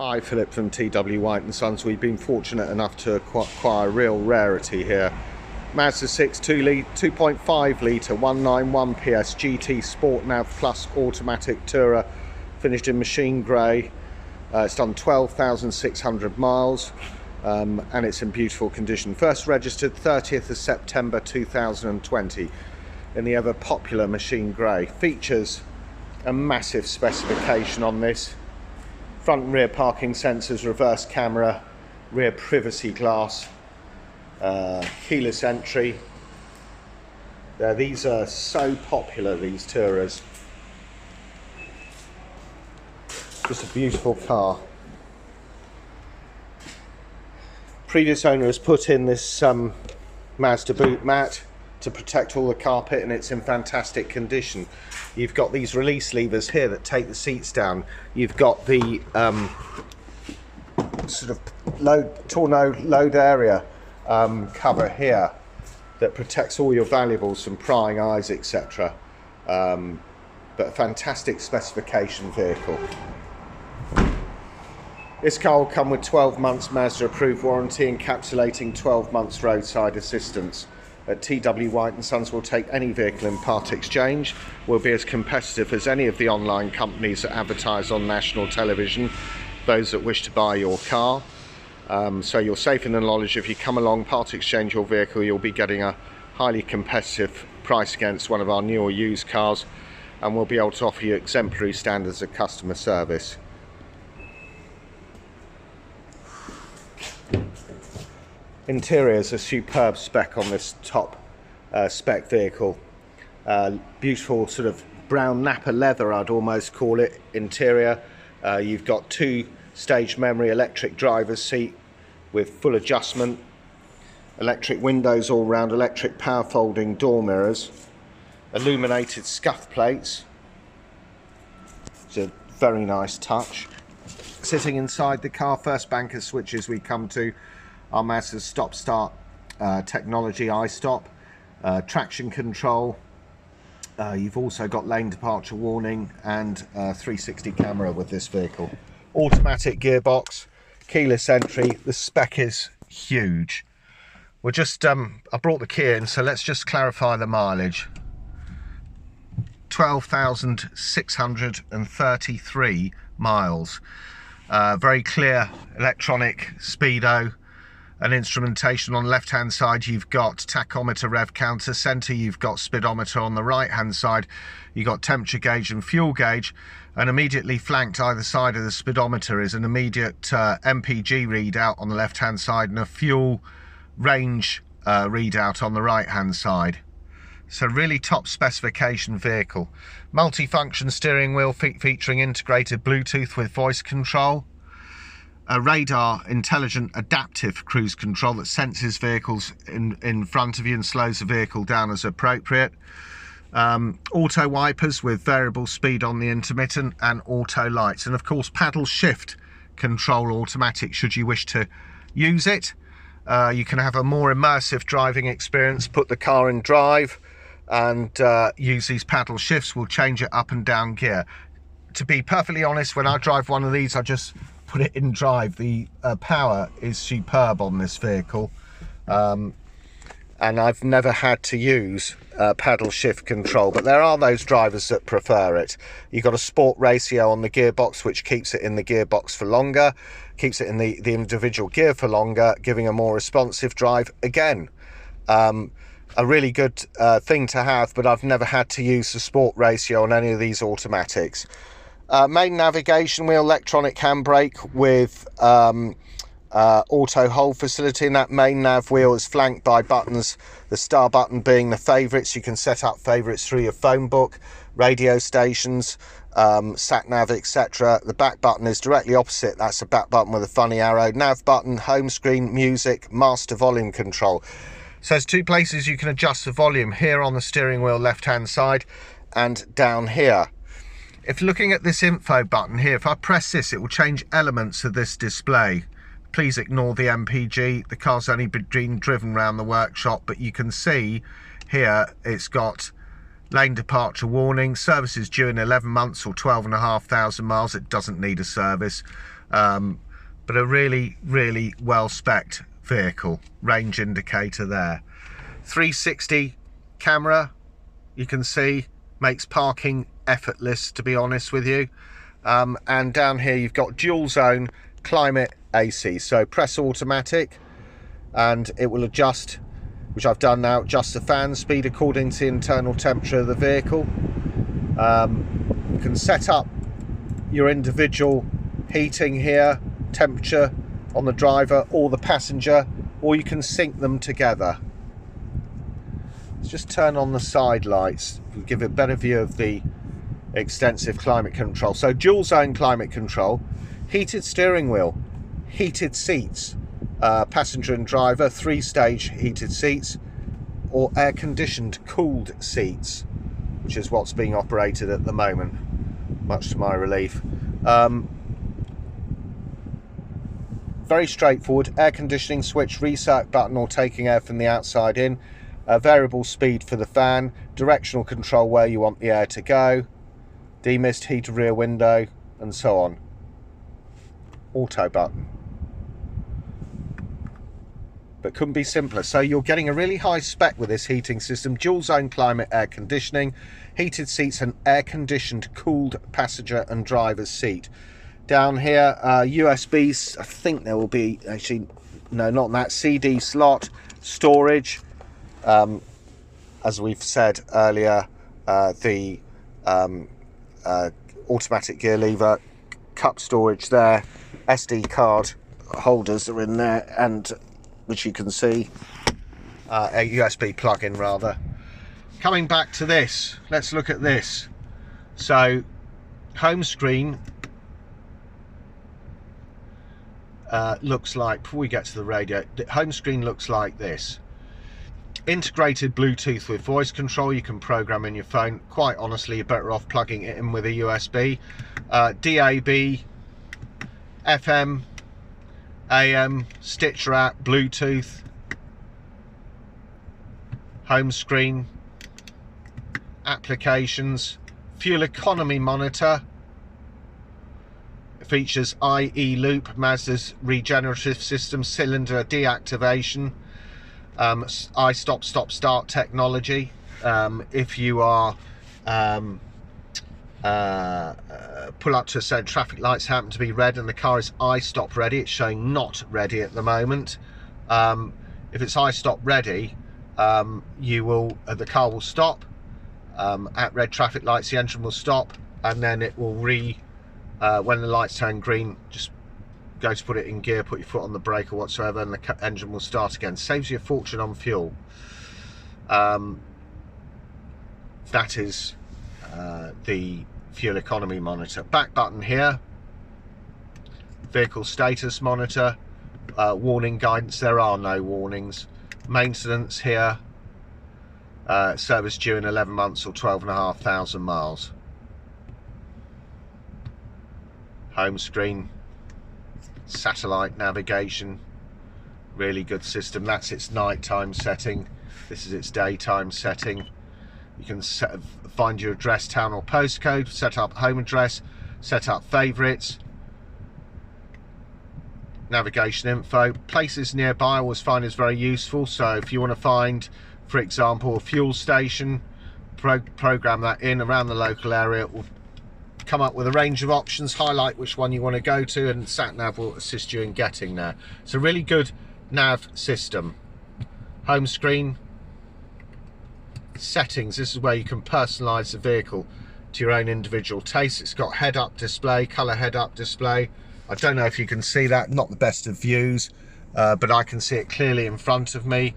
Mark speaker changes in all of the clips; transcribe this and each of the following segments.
Speaker 1: Hi, Philip from T.W White Sons. We've been fortunate enough to acquire a real rarity here. Mazda6 2.5 litre 191 PS GT Sport Nav Plus automatic tourer, finished in machine grey. It's done 12,600 miles and it's in beautiful condition. First registered 30th of September 2020 in the ever popular machine grey. Features a massive specification on this. Front and rear parking sensors, reverse camera, rear privacy glass, keyless entry. These are so popular, these tourers. Just a beautiful car. Previous owner has put in this Mazda boot mat to protect all the carpet, and it's in fantastic condition. You've got these release levers here that take the seats down. You've got the sort of load area cover here that protects all your valuables from prying eyes, etc. But a fantastic specification vehicle. This car will come with 12 months Mazda approved warranty, encapsulating 12 months roadside assistance. At T.W White Sons will take any vehicle in part exchange. We'll be as competitive as any of the online companies that advertise on national television, those that wish to buy your car. So you're safe in the knowledge if you come along, part exchange your vehicle, you'll be getting a highly competitive price against one of our newer used cars, and we'll be able to offer you exemplary standards of customer service. Interior is a superb spec on this top spec vehicle. Beautiful sort of brown Napa leather, I'd almost call it, interior. You've got 2-stage memory electric driver's seat with full adjustment, electric windows all round, electric power folding door mirrors, illuminated scuff plates. It's a very nice touch. Sitting inside the car, first banker switches we come to our Mazda stop-start technology, iStop, traction control. You've also got lane departure warning and 360 camera with this vehicle. Automatic gearbox, keyless entry. The spec is huge. We're just I brought the key in, so let's just clarify the mileage. 12,633 miles. Very clear electronic speedo and instrumentation. On the left hand side you've got tachometer, rev counter. Center you've got speedometer. On the right hand side you've got temperature gauge and fuel gauge, and immediately flanked either side of the speedometer is an immediate MPG readout on the left hand side and a fuel range readout on the right hand side. So really top specification vehicle. Multifunction steering wheel featuring integrated Bluetooth with voice control. A radar intelligent adaptive cruise control that senses vehicles in front of you and slows the vehicle down as appropriate. Auto wipers with variable speed on the intermittent, and auto lights, and of course paddle shift control automatic should you wish to use it. You can have a more immersive driving experience, put the car in drive and use these paddle shifts. Will change it up and down gear. To be perfectly honest, when I drive one of these, I just put it in drive. The power is superb on this vehicle, and I've never had to use paddle shift control, but there are those drivers that prefer it. You've got a sport ratio on the gearbox, which keeps it in the gearbox for longer, keeps it in the individual gear for longer, giving a more responsive drive. Again, a really good thing to have, but I've never had to use the sport ratio on any of these automatics. Main navigation wheel, electronic handbrake with auto hold facility, and that main nav wheel is flanked by buttons, the star button being the favourites. You can set up favourites through your phone book, radio stations, sat nav, etc. The back button is directly opposite. That's a back button with a funny arrow. Nav button, home screen, music, master volume control. So there's 2 places you can adjust the volume, here on the steering wheel left hand side and down here. If looking at this info button here, if I press this, it will change elements of this display. Please ignore the MPG. The car's only been driven around the workshop, but you can see here it's got Lane departure warning. Service is due in 11 months or 12,500 miles. It doesn't need a service, but a really, really well-spec'd vehicle. Range indicator there. 360 camera, you can see, makes parking effortless, to be honest with you. And down here you've got dual zone climate AC, so press automatic and it will adjust, which I've done now, adjust the fan speed according to the internal temperature of the vehicle. You can set up your individual heating here, temperature on the driver or the passenger, or you can sync them together. Let's just turn on the side lights to give a better view of the extensive climate control. So dual zone climate control, heated steering wheel, heated seats, passenger and driver, 3-stage heated seats, or air conditioned cooled seats, which is what's being operated at the moment, much to my relief. Very straightforward. Air conditioning switch, reset button or taking air from the outside in, variable speed for the fan, directional control where you want the air to go, demist, heated rear window, and so on. Auto button. But couldn't be simpler. So you're getting a really high spec with this heating system. Dual zone climate air conditioning, heated seats and air conditioned cooled passenger and driver's seat. Down here, USBs, I think there will be, actually, no, not that, CD slot, storage. As we've said earlier, the automatic gear lever, cup storage there, SD card holders are in there, and which you can see, a USB plug-in rather. Coming back to this, let's look at this. So home screen looks like, before we get to the radio, the home screen looks like this. Integrated Bluetooth with voice control, you can program in your phone. Quite honestly, you're better off plugging it in with a USB. DAB, FM, AM, Stitcher app, Bluetooth, home screen, applications, fuel economy monitor. It features IE loop, Mazda's regenerative system, cylinder deactivation, I-stop, stop-start technology. If you are pull up to a certain traffic lights happen to be red and the car is I-stop ready, it's showing not ready at the moment. If it's I-stop ready, you will the car will stop at red traffic lights, the engine will stop, and then it will when the lights turn green, just go to put it in gear, put your foot on the brake or whatsoever, and the engine will start again. Saves you a fortune on fuel. That is the fuel economy monitor. Back button here, vehicle status monitor, warning guidance, there are no warnings. Maintenance here, service due in 11 months or 12,500 miles. Home screen, satellite navigation, really good system. That's its nighttime setting, this is its daytime setting. You can find your address, town or postcode, set up home address, set up favourites, navigation info. Places nearby I always find is very useful, so if you want to find, for example, a fuel station, program that in around the local area. It will come up with a range of options, highlight which one you want to go to, and sat-nav will assist you in getting there. It's a really good nav system. Home screen, settings, this is where you can personalize the vehicle to your own individual taste. It's got head-up display, color head-up display. I don't know if you can see that, not the best of views, but I can see it clearly in front of me.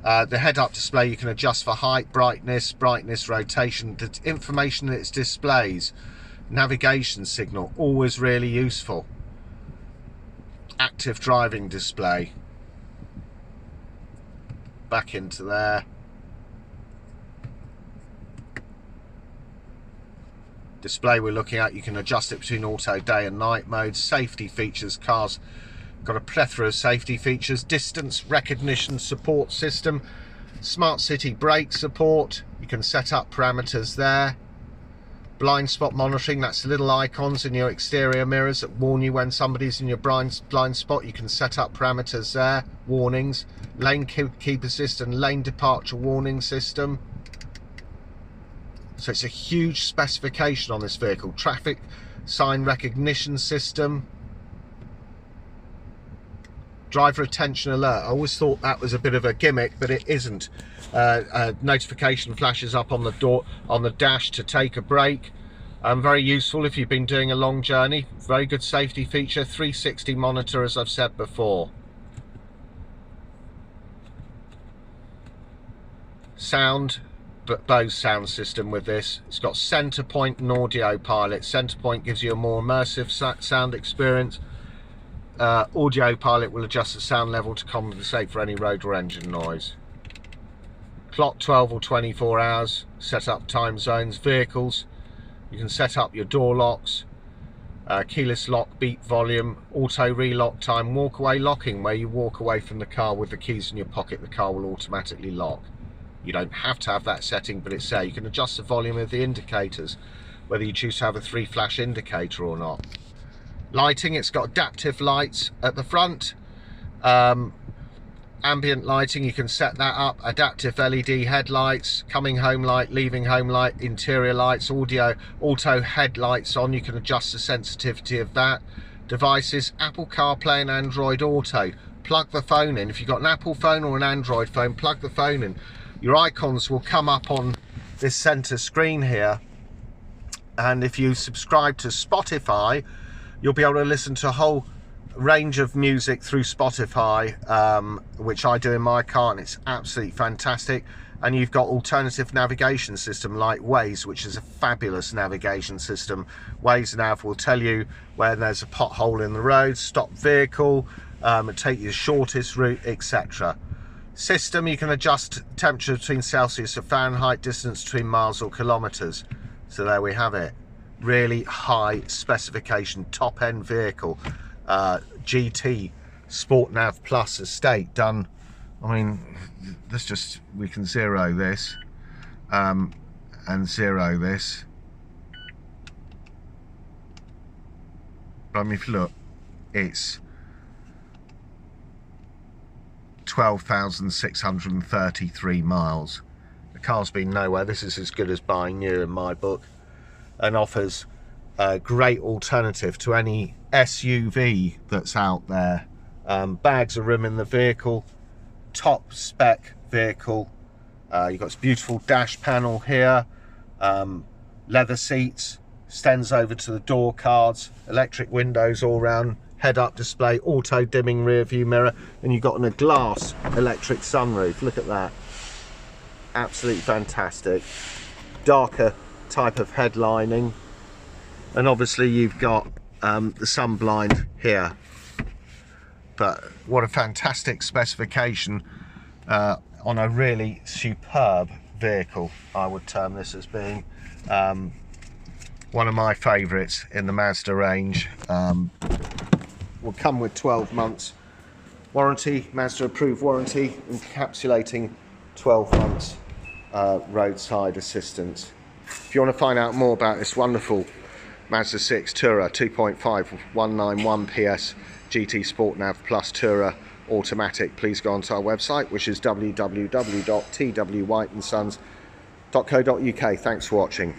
Speaker 1: The head-up display you can adjust for height, brightness, rotation, the information that it displays. Navigation signal, always really useful. Active driving display, back into there. Display we're looking at, you can adjust it between auto, day and night modes. Safety features, cars got a plethora of safety features. Distance recognition support system, Smart City brake support, you can set up parameters there. Blind spot monitoring, that's the little icons in your exterior mirrors that warn you when somebody's in your blind spot. You can set up parameters there, warnings. Lane keep assist and lane departure warning system. So it's a huge specification on this vehicle. Traffic sign recognition system. Driver attention alert. I always thought that was a bit of a gimmick, but it isn't. A notification flashes up on the door, on the dash, to take a break. Very useful if you've been doing a long journey. Very good safety feature. 360 monitor, as I've said before. Sound, but Bose sound system with this. It's got center point and audio pilot. Center point gives you a more immersive sound experience. Audio pilot will adjust the sound level to compensate for any road or engine noise. Clock 12 or 24 hours, set up time zones. Vehicles, you can set up your door locks, keyless lock, beep volume, auto relock time, walk away locking, where you walk away from the car with the keys in your pocket, the car will automatically lock. You don't have to have that setting, but it's there. You can adjust the volume of the indicators, whether you choose to have a 3 flash indicator or not. Lighting, it's got adaptive lights at the front. Ambient lighting, you can set that up. Adaptive LED headlights, coming home light, leaving home light, interior lights, auto headlights on. You can adjust the sensitivity of that. Devices, Apple CarPlay and Android Auto. Plug the phone in. If you've got an Apple phone or an Android phone, plug the phone in. Your icons will come up on this center screen here. And if you subscribe to Spotify, you'll be able to listen to a whole range of music through Spotify, which I do in my car, and it's absolutely fantastic. And you've got alternative navigation system like Waze, which is a fabulous navigation system. Waze Nav will tell you when there's a pothole in the road, stop vehicle, take you the shortest route, etc. System, you can adjust temperature between Celsius and Fahrenheit, distance between miles or kilometers. So there we have it. Really high specification, top end vehicle. GT Sport Nav Plus estate done. I mean, let's just, we can zero this and zero this. But I mean, if you look, it's 12,633 miles. The car's been nowhere. This is as good as buying new in my book, and offers a great alternative to any SUV that's out there. Bags of room in the vehicle, top spec vehicle. You've got this beautiful dash panel here, leather seats, extends over to the door cards, electric windows all round, head-up display, auto dimming rear view mirror, and you've got a glass electric sunroof. Look at that, absolutely fantastic. Darker type of headlining, and obviously you've got the sun blind here. But what a fantastic specification on a really superb vehicle. I would term this as being one of my favourites in the Mazda range. Will come with 12 months warranty, Mazda approved warranty, encapsulating 12 months roadside assistance. If you want to find out more about this wonderful Mazda 6 Tourer 2.5 191 PS GT Sport Nav Plus Tourer automatic, please go onto our website, which is www.twwhitesons.co.uk. Thanks for watching.